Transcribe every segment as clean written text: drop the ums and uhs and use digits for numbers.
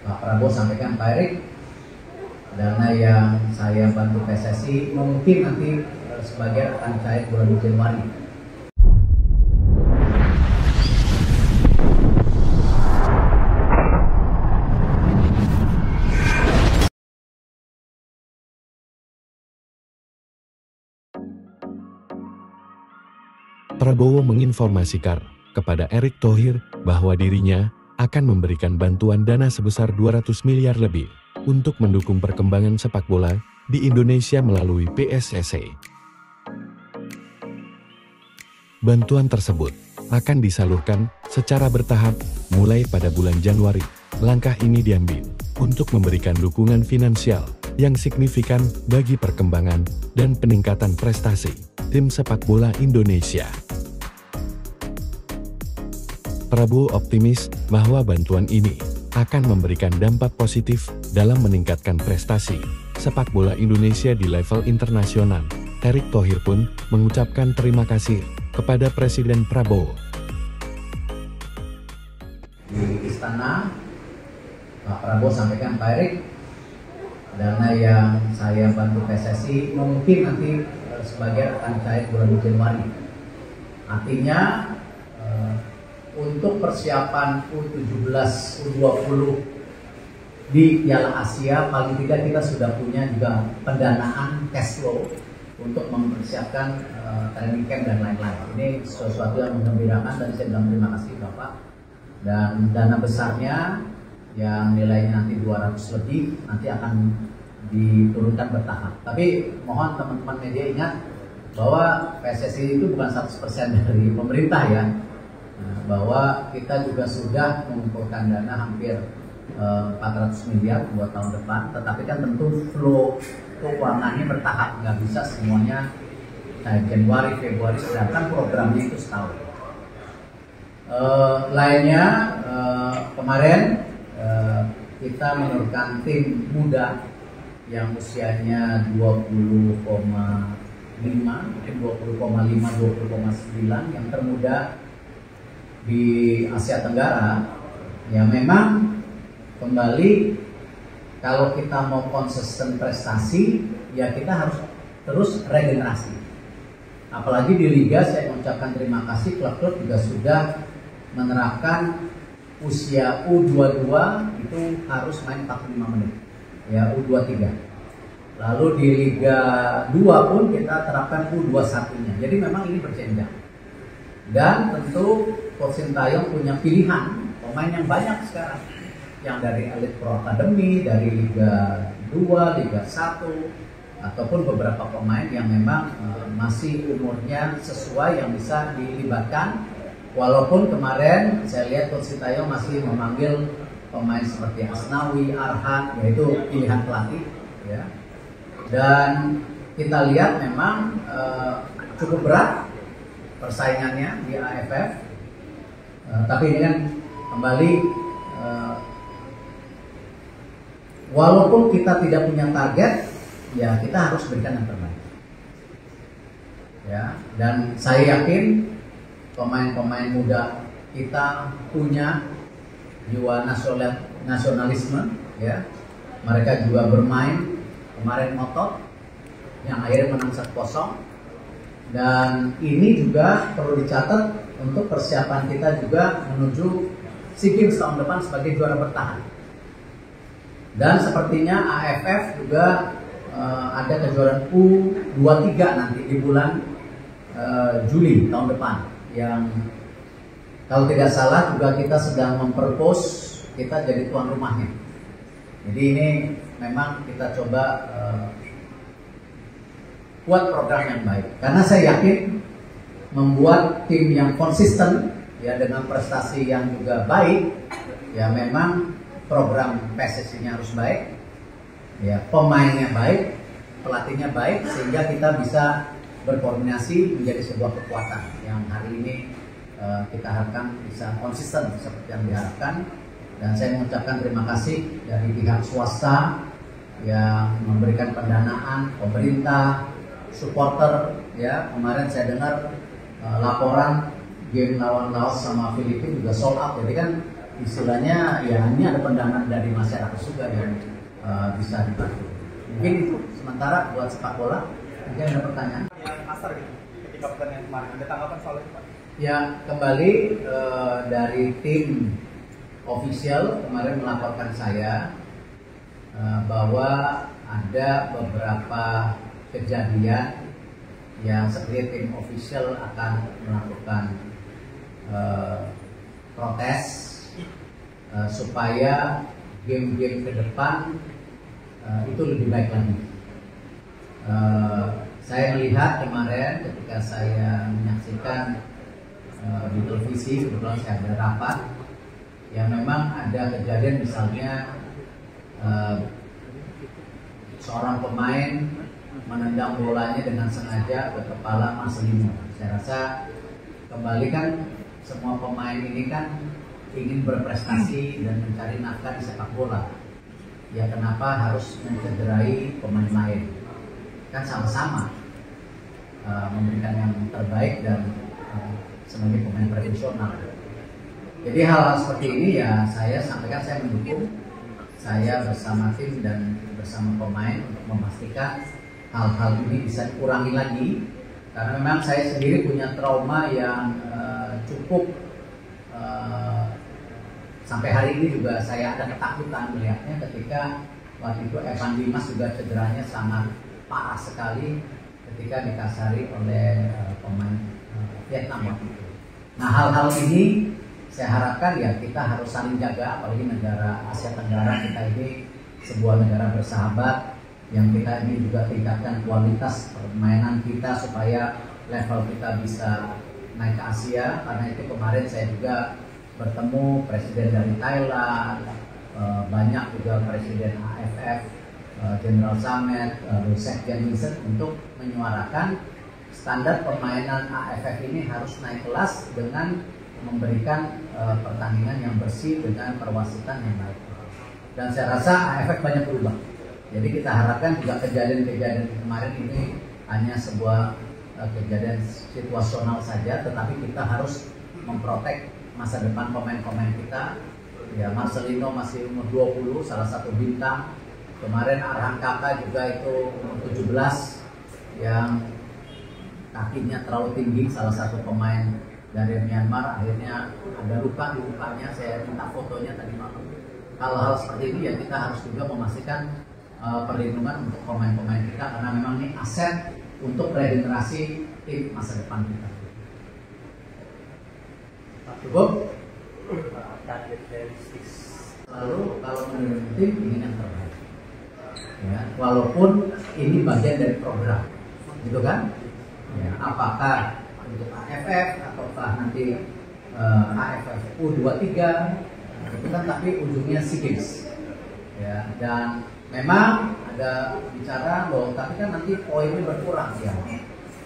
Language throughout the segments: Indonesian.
Pak Prabowo sampaikan, Pak Erik, dana yang saya bantu PSSI mungkin nanti sebagian akan cair bulan Januari. Prabowo menginformasikan kepada Erick Thohir bahwa dirinya akan memberikan bantuan dana sebesar 200 miliar lebih untuk mendukung perkembangan sepak bola di Indonesia melalui PSSI. Bantuan tersebut akan disalurkan secara bertahap mulai pada bulan Januari. Langkah ini diambil untuk memberikan dukungan finansial yang signifikan bagi perkembangan dan peningkatan prestasi tim sepak bola Indonesia. Prabowo optimis bahwa bantuan ini akan memberikan dampak positif dalam meningkatkan prestasi sepak bola Indonesia di level internasional. Erick Thohir pun mengucapkan terima kasih kepada Presiden Prabowo. Di istana, Pak Prabowo sampaikan, Pak Erik, dana yang saya bantu PSSI mungkin nanti sebagian akan cair bulan Januari. Artinya untuk persiapan U17, U20 di Piala Asia, paling tidak kita sudah punya juga pendanaan cash flow untuk mempersiapkan training camp dan lain-lain. Ini sesuatu yang menggembirakan dan saya bilang terima kasih Bapak. Dan dana besarnya yang nilainya nanti 200 lebih nanti akan diturunkan bertahap. Tapi mohon teman-teman media ingat bahwa PSSI itu bukan 100% dari pemerintah ya. Bahwa kita juga sudah mengumpulkan dana hampir 400 miliar buat tahun depan, tetapi kan tentu flow keuangannya bertahap, nggak bisa semuanya Januari, Februari, sedangkan programnya itu setahun. Lainnya kemarin kita menurunkan tim muda yang usianya 20,5, mungkin 20,5, 20,9 yang termuda di Asia Tenggara. Ya memang kembali kalau kita mau konsisten prestasi ya kita harus terus regenerasi. Apalagi di Liga saya mengucapkan terima kasih, klub-klub juga sudah menerapkan usia U22 itu harus main 45 menit ya, U23. Lalu di Liga 2 pun kita terapkan U21-nya. Jadi memang ini berjenjang. Dan tentu Coach Sintayong punya pilihan pemain yang banyak sekarang, yang dari Elite Pro Academy, dari Liga 2, Liga 1, ataupun beberapa pemain yang memang masih umurnya sesuai yang bisa dilibatkan. Walaupun kemarin saya lihat Coach Sintayong masih memanggil pemain seperti Asnawi, Arhan, yaitu pilihan pelatih ya. Dan kita lihat memang cukup berat persaingannya di AFF, tapi ini kan kembali walaupun kita tidak punya target, ya kita harus berikan yang terbaik. Ya, dan saya yakin pemain-pemain muda kita punya jiwa nasionalisme, ya. Mereka juga bermain kemarin ngotot, yang akhirnya menang 1-0. Dan ini juga perlu dicatat untuk persiapan kita juga menuju SEA Games tahun depan sebagai juara bertahan. Dan sepertinya AFF juga ada kejuaraan U23 nanti di bulan Juli tahun depan, yang kalau tidak salah juga kita sedang mempropose kita jadi tuan rumahnya. Jadi ini memang kita coba buat program yang baik, karena saya yakin membuat tim yang konsisten ya dengan prestasi yang juga baik, ya memang program PSSI-nya harus baik, ya pemainnya baik, pelatihnya baik, sehingga kita bisa berkoordinasi menjadi sebuah kekuatan yang hari ini kita harapkan bisa konsisten seperti yang diharapkan. Dan saya mengucapkan terima kasih dari pihak swasta yang memberikan pendanaan, pemerintah, supporter ya. Kemarin saya dengar laporan game lawan Laos sama Filipina juga sold out. Jadi kan istilahnya ya ini ada pendanaan dari masyarakat juga yang bisa dibantu. Mungkin itu sementara buat sepak bola. Mungkin ada pertanyaan? Yang master gitu, ketika pertandingan kemarin, ada tanggapan soal itu Pak? Ya, kembali dari tim official kemarin melaporkan saya bahwa ada beberapa kejadian yang seperti tim official akan melakukan protes supaya game-game ke depan itu lebih baik lagi. Saya melihat kemarin ketika saya menyaksikan di televisi, kebetulan saya ada rapat, yang memang ada kejadian misalnya seorang pemain menendang bolanya dengan sengaja ke kepala Marcelino. Saya rasa kembali kan semua pemain ini kan ingin berprestasi dan mencari nafkah di sepak bola. Ya kenapa harus mencederai pemain lain? Kan sama-sama memberikan yang terbaik dan sebagai pemain profesional. Jadi hal-hal seperti ini ya saya sampaikan, saya mendukung. Saya bersama tim dan bersama pemain untuk memastikan hal-hal ini bisa dikurangi lagi, karena memang saya sendiri punya trauma yang cukup sampai hari ini juga saya ada ketakutan melihatnya ketika waktu itu Evan Dimas juga cederanya sangat parah sekali ketika dikasari oleh pemain Vietnam waktu itu. Nah hal-hal ini saya harapkan ya kita harus saling jaga, apalagi negara Asia Tenggara kita ini sebuah negara bersahabat yang kita ini juga tingkatkan kualitas permainan kita supaya level kita bisa naik ke Asia. Karena itu kemarin saya juga bertemu presiden dari Thailand, banyak juga presiden AFF, General Samet, Sekjen Vincent untuk menyuarakan standar permainan AFF ini harus naik kelas dengan memberikan pertandingan yang bersih dengan perwasitan yang baik. Dan saya rasa AFF banyak berubah. Jadi kita harapkan juga kejadian-kejadian kemarin ini hanya sebuah kejadian situasional saja, tetapi kita harus memprotek masa depan pemain-pemain kita. Ya Marcelino masih umur 20, salah satu bintang. Kemarin Arhan Kaka juga itu umur 17 yang kakinya terlalu tinggi, salah satu pemain dari Myanmar, akhirnya ada luka di mukanya. Saya minta fotonya tadi malam. Hal-hal seperti ini ya kita harus juga memastikan perlindungan untuk pemain-pemain kita, karena memang ini aset untuk regenerasi tim masa depan kita. Cukup? Lalu kalau menurut tim ingin yang terbaik, ya, walaupun ini bagian dari program, gitu kan? Ya, apakah untuk AFF ataukah nanti AFF U23 itu kan, tapi ujungnya SEA Games. Ya, dan memang ada bicara bahwa tapi kan nanti poinnya berkurang ya.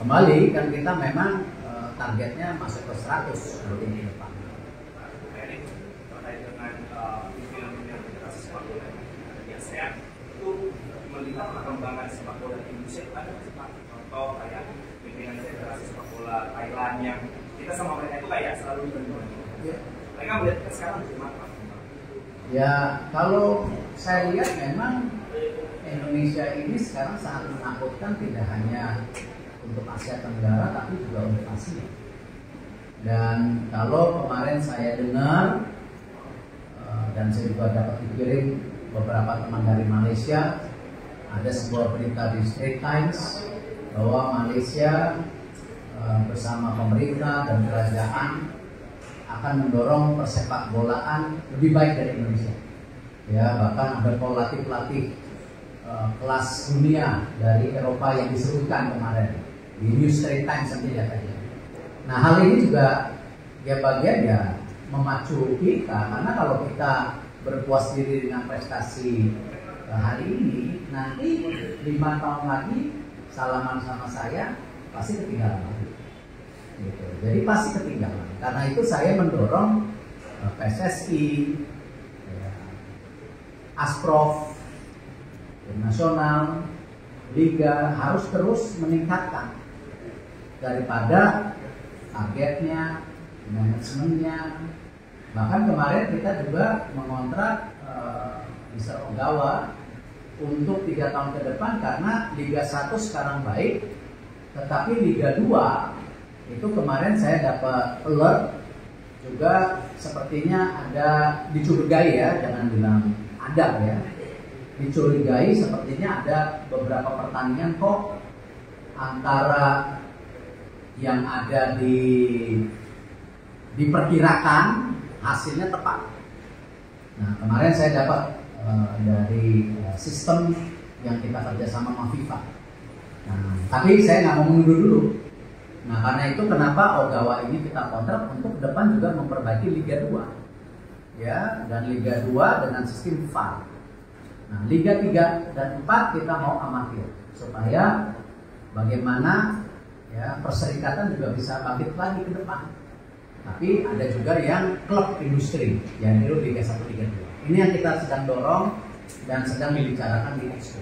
Kembali kan kita memang targetnya masuk ke 100 nanti di depan. Terkait dengan pimpinan federasi sepak bola yang sehat itu melihat perkembangan sepak bola di Indonesia, ada contoh kayak pimpinan federasi sepak bola Thailand yang kita sama mereka itu kayak selalu dibanding-bandingkan. Mereka melihat sekarang bagaimana? Ya kalau saya lihat memang Indonesia ini sekarang sangat menakutkan, tidak hanya untuk Asia Tenggara tapi juga untuk Asia. Dan kalau kemarin saya dengar dan saya juga dapat dikirim beberapa teman dari Malaysia, ada sebuah berita di Straits Times bahwa Malaysia bersama pemerintah dan kerajaan akan mendorong persepak bolaan lebih baik dari Indonesia. Ya, bahkan ada pelatih-pelatih kelas dunia dari Eropa yang disebutkan kemarin di New Straits Times sendiri katanya. Nah hal ini juga ya bagian ya memacu kita, karena kalau kita berpuas diri dengan prestasi hari ini, nanti 5 tahun lagi salaman sama saya pasti ketinggalan lagi. Gitu. Jadi pasti ketinggalan. Karena itu saya mendorong PSSI, Asprof, tim nasional, liga harus terus meningkatkan daripada targetnya, manajemennya, Bahkan kemarin kita juga mengontrak Mr. Ogawa untuk 3 tahun ke depan, karena Liga 1 sekarang baik, tetapi Liga 2 itu kemarin saya dapat alert juga, sepertinya ada dicurigai ya, jangan bilang ada ya, dicurigai sepertinya ada beberapa pertandingan kok antara yang ada diperkirakan hasilnya tepat. Nah, kemarin saya dapat dari sistem yang kita kerjasama sama FIFA. Nah, tapi saya nggak mau mundur dulu. Nah, karena itu kenapa Ogawa ini kita kontrak untuk depan juga memperbaiki Liga 2, ya, dan Liga 2 dengan sistem VAR. Nah, Liga 3 dan 4 kita mau amatir supaya bagaimana ya perserikatan juga bisa bangkit lagi ke depan. Tapi ada juga yang klub industri, yang itu Liga 1, Liga 2. Ini yang kita sedang dorong dan sedang dibicarakan di Expo.